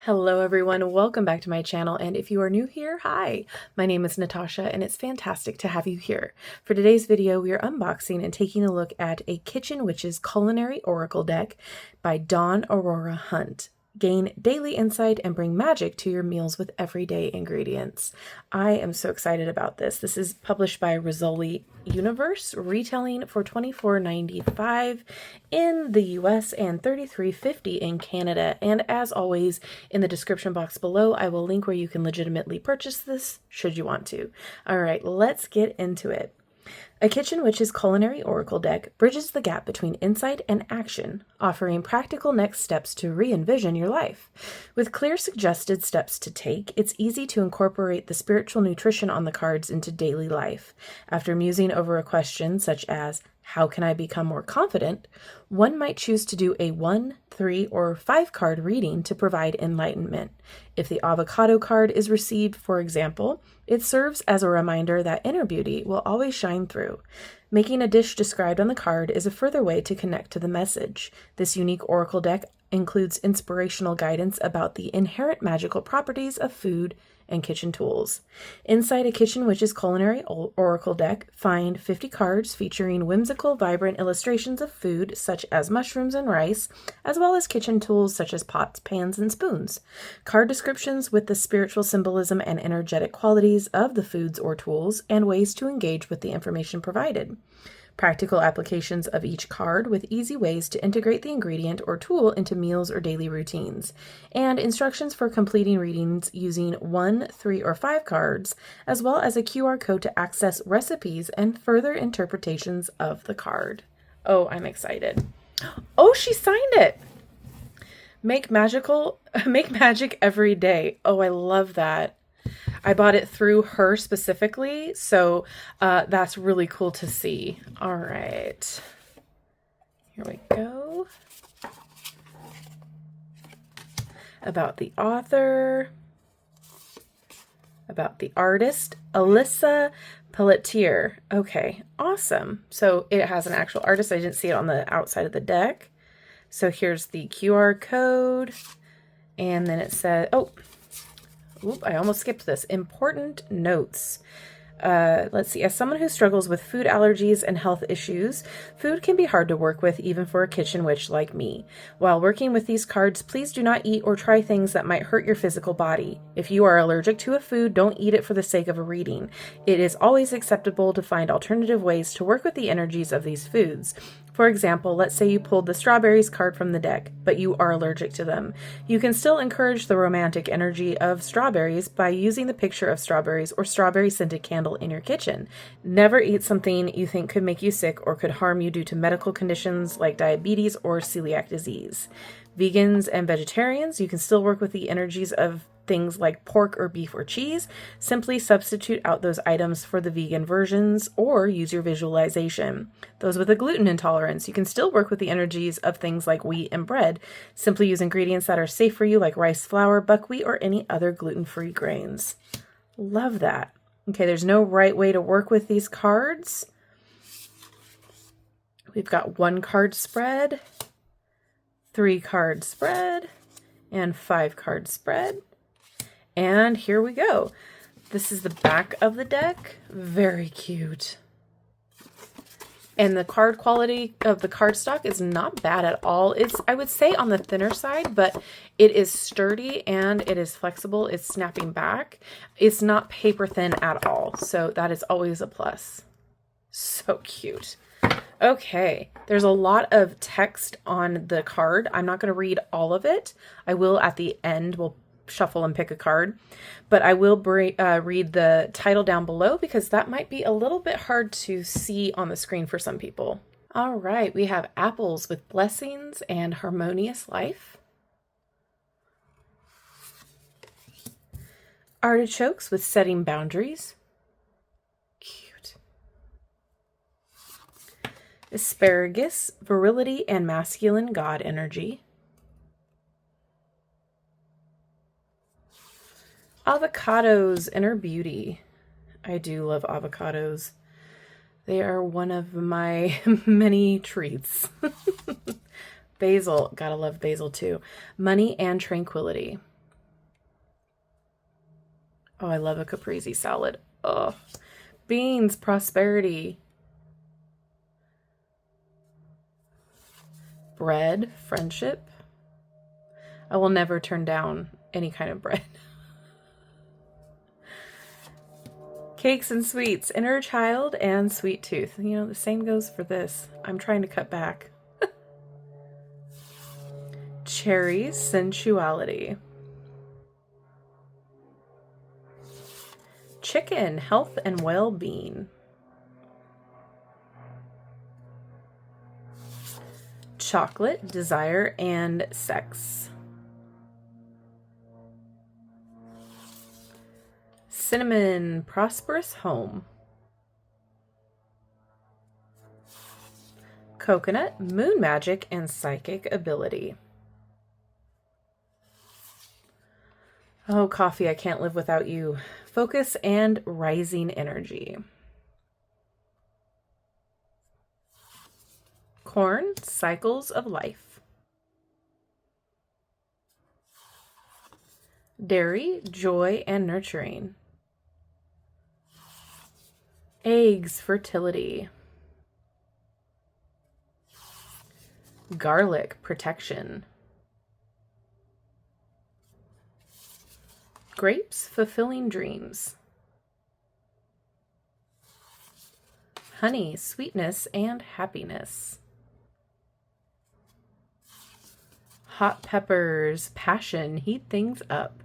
Hello everyone, welcome back to my channel, and if you are new here, hi! My name is Natasha and it's fantastic to have you here. For today's video, we are unboxing and taking a look at a Kitchen Witch's Culinary Oracle deck by Dawn Aurora Hunt. Gain daily insight and bring magic to your meals with everyday ingredients. I am so excited about this. This is published by Rizzoli Universe, retailing for $24.95 in the US and $33.50 in Canada. And as always, in the description box below, I will link where you can legitimately purchase this should you want to. All right, let's get into it. A Kitchen Witch's Culinary Oracle deck bridges the gap between insight and action, offering practical next steps to re-envision your life. With clear suggested steps to take, it's easy to incorporate the spiritual nutrition on the cards into daily life. After musing over a question such as, how can I become more confident? One might choose to do a 1, 3, or 5 card reading to provide enlightenment. If the avocado card is received, for example, it serves as a reminder that inner beauty will always shine through. Making a dish described on the card is a further way to connect to the message. This unique oracle deck includes inspirational guidance about the inherent magical properties of food and kitchen tools. Inside a Kitchen Witch's Culinary Oracle deck, find 50 cards featuring whimsical, vibrant illustrations of food such as mushrooms and rice, as well as kitchen tools such as pots, pans, and spoons. Card descriptions with the spiritual symbolism and energetic qualities of the foods or tools, and ways to engage with the information provided. Practical applications of each card with easy ways to integrate the ingredient or tool into meals or daily routines, and instructions for completing readings using 1, 3, or 5 cards, as well as a QR code to access recipes and further interpretations of the card. Oh, I'm excited. Oh, she signed it! Make magic every day. Oh, I love that. I bought it through her specifically, so that's really cool to see. All right, here we go. About the author, about the artist, Alyssa Pelletier. Okay, awesome. So it has an actual artist. I didn't see it on the outside of the deck. So here's the QR code, and then it says, oh, oop, I almost skipped this. Important notes. Let's see. As someone who struggles with food allergies and health issues, food can be hard to work with even for a kitchen witch like me. While working with these cards, please do not eat or try things that might hurt your physical body. If you are allergic to a food, don't eat it for the sake of a reading. It is always acceptable to find alternative ways to work with the energies of these foods. For example, let's say you pulled the strawberries card from the deck, but you are allergic to them. You can still encourage the romantic energy of strawberries by using the picture of strawberries or strawberry scented candle in your kitchen. Never eat something you think could make you sick or could harm you due to medical conditions like diabetes or celiac disease. Vegans and vegetarians, you can still work with the energies of things like pork or beef or cheese. Simply substitute out those items for the vegan versions or use your visualization. Those with a gluten intolerance, you can still work with the energies of things like wheat and bread. Simply use ingredients that are safe for you like rice flour, buckwheat, or any other gluten-free grains. Love that. Okay, there's no right way to work with these cards. We've got 1 card spread, 3 card spread, and 5 card spread. And here we go. This is the back of the deck. Very cute. And the card quality of the cardstock is not bad at all. It's, I would say, on the thinner side, but it is sturdy and it is flexible. It's snapping back. It's not paper thin at all. So that is always a plus. So cute. Okay, there's a lot of text on the card. I'm not going to read all of it. I will at the end. We'll shuffle and pick a card, but I will read the title down below because that might be a little bit hard to see on the screen for some people. All right, we have apples with blessings and harmonious life. Artichokes with setting boundaries. Cute. Asparagus, virility and masculine god energy. Avocados, inner beauty. I do love avocados. They are one of my many treats. Basil, gotta love basil too. Money and tranquility. Oh, I love a caprese salad. Oh, beans, prosperity. Bread, friendship. I will never turn down any kind of bread. Cakes and sweets, inner child and sweet tooth. You know, the same goes for this. I'm trying to cut back. Cherries, sensuality. Chicken, health and well-being. Chocolate, desire and sex. Cinnamon, prosperous home. Coconut, moon magic and psychic ability. Oh, coffee, I can't live without you. Focus and rising energy. Corn, cycles of life. Dairy, joy and nurturing. Eggs, fertility. Garlic, protection. Grapes, fulfilling dreams. Honey, sweetness and happiness. Hot peppers, passion, heat things up.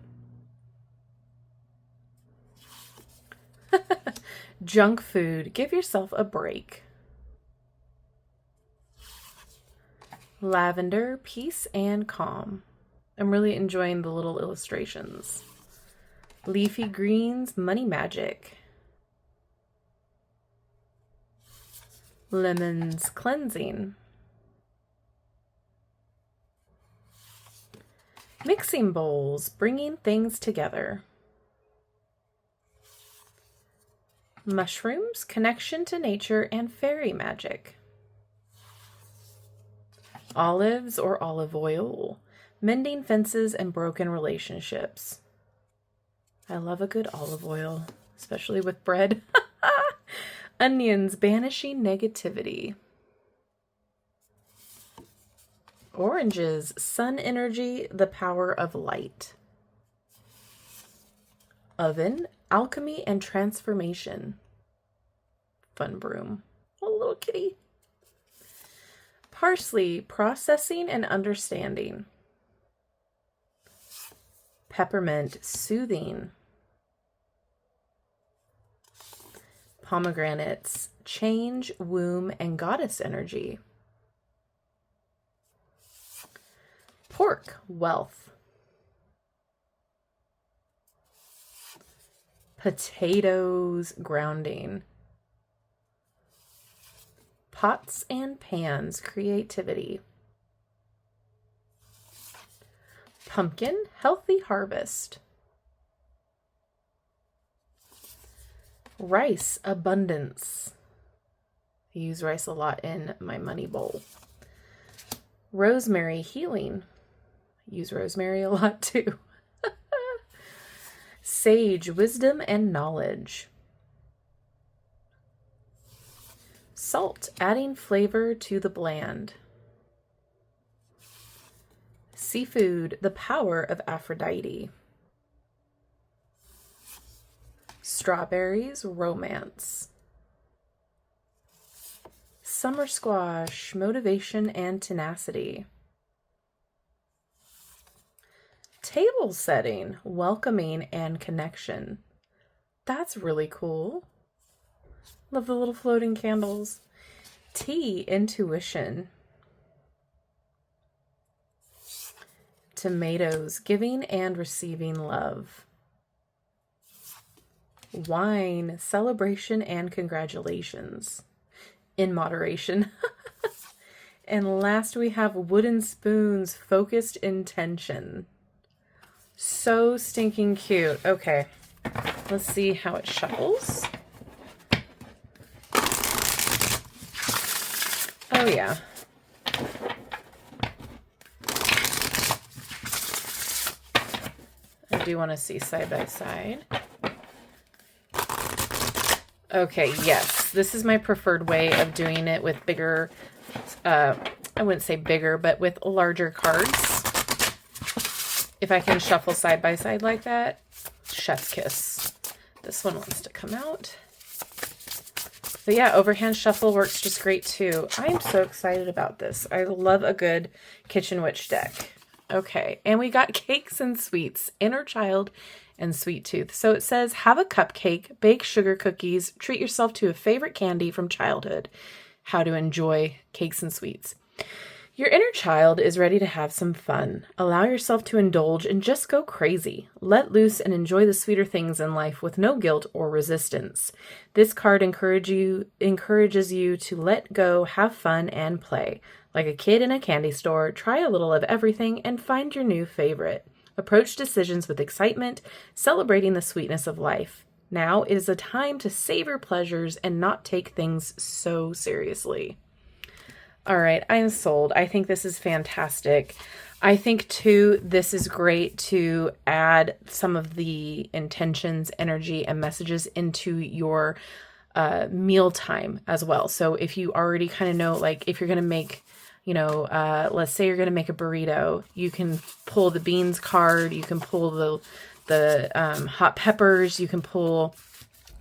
Junk food, give yourself a break. Lavender, peace and calm. I'm really enjoying the little illustrations. Leafy greens, money magic. Lemons, cleansing. Mixing bowls, bringing things together. Mushrooms, connection to nature and fairy magic. Olives or olive oil, mending fences and broken relationships. I love a good olive oil, especially with bread. Onions, banishing negativity. Oranges, sun energy, the power of light. Oven, alchemy and transformation. Fun broom. Oh, little kitty. Parsley, processing and understanding. Peppermint, soothing. Pomegranates, change, womb, and goddess energy. Pork, wealth. Potatoes, grounding. Pots and pans, creativity. Pumpkin, healthy harvest. Rice, abundance. I use rice a lot in my money bowl. Rosemary, healing. I use rosemary a lot too. Sage, wisdom and knowledge. Salt, adding flavor to the bland. Seafood, the power of Aphrodite. Strawberries, romance. Summer squash, motivation and tenacity. Table setting, welcoming and connection. That's really cool. Love the little floating candles. Tea, intuition. Tomatoes, giving and receiving love. Wine, celebration and congratulations. In moderation. And last we have wooden spoons, focused intention. So stinking cute. Okay, let's see how it shuffles. Oh yeah. I do want to see side by side. Okay, yes, this is my preferred way of doing it with bigger, I wouldn't say bigger, but with larger cards. If I can shuffle side by side like that, chef's kiss. This one wants to come out. But yeah, overhand shuffle works just great too. I'm so excited about this. I love a good Kitchen Witch deck. Okay, and we got cakes and sweets, inner child and sweet tooth. So it says, have a cupcake, bake sugar cookies, treat yourself to a favorite candy from childhood. How to enjoy cakes and sweets. Your inner child is ready to have some fun. Allow yourself to indulge and just go crazy. Let loose and enjoy the sweeter things in life with no guilt or resistance. This card encourages you to let go, have fun, and play. Like a kid in a candy store, try a little of everything and find your new favorite. Approach decisions with excitement, celebrating the sweetness of life. Now it is a time to savor pleasures and not take things so seriously. All right, I'm sold. I think this is fantastic. I think too, this is great to add some of the intentions, energy, and messages into your mealtime as well. So if you already kind of know, like if you're going to make, let's say you're going to make a burrito, you can pull the beans card, you can pull the hot peppers, you can pull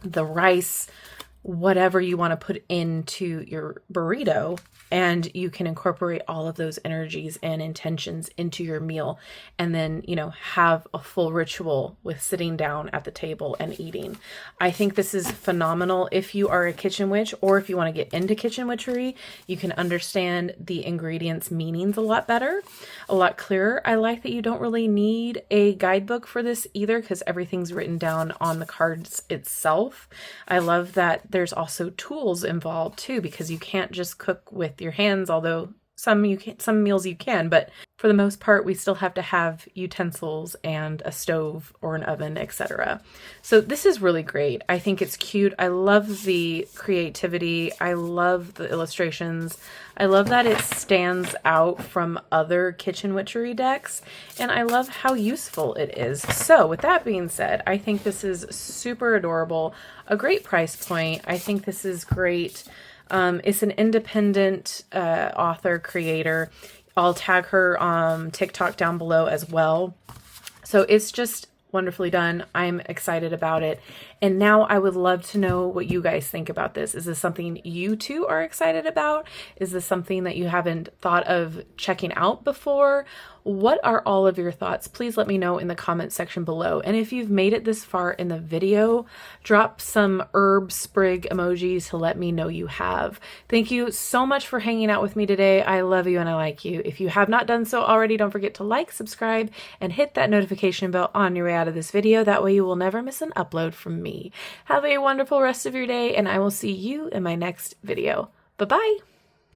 the rice, whatever you want to put into your burrito, and you can incorporate all of those energies and intentions into your meal, and then, have a full ritual with sitting down at the table and eating. I think this is phenomenal. If you are a kitchen witch, or if you want to get into kitchen witchery, you can understand the ingredients meanings a lot better, a lot clearer. I like that you don't really need a guidebook for this either, because everything's written down on the cards itself. I love that there's also tools involved too, because you can't just cook with your hands, although some meals you can, but for the most part we still have to have utensils and a stove or an oven, etc. So this is really great. I think it's cute. I love the creativity. I love the illustrations. I love that it stands out from other kitchen witchery decks, and I love how useful it is. So with that being said, I think this is super adorable, a great price point. I think this is great. It's an independent author, creator. I'll tag her TikTok down below as well. So it's just wonderfully done. I'm excited about it. And now I would love to know what you guys think about this. Is this something you too are excited about? Is this something that you haven't thought of checking out before? What are all of your thoughts? Please let me know in the comment section below. And if you've made it this far in the video, drop some herb sprig emojis to let me know you have. Thank you so much for hanging out with me today. I love you and I like you. If you have not done so already, don't forget to like, subscribe, and hit that notification bell on your way out of this video. That way you will never miss an upload from me. Have a wonderful rest of your day, and I will see you in my next video. Bye-bye.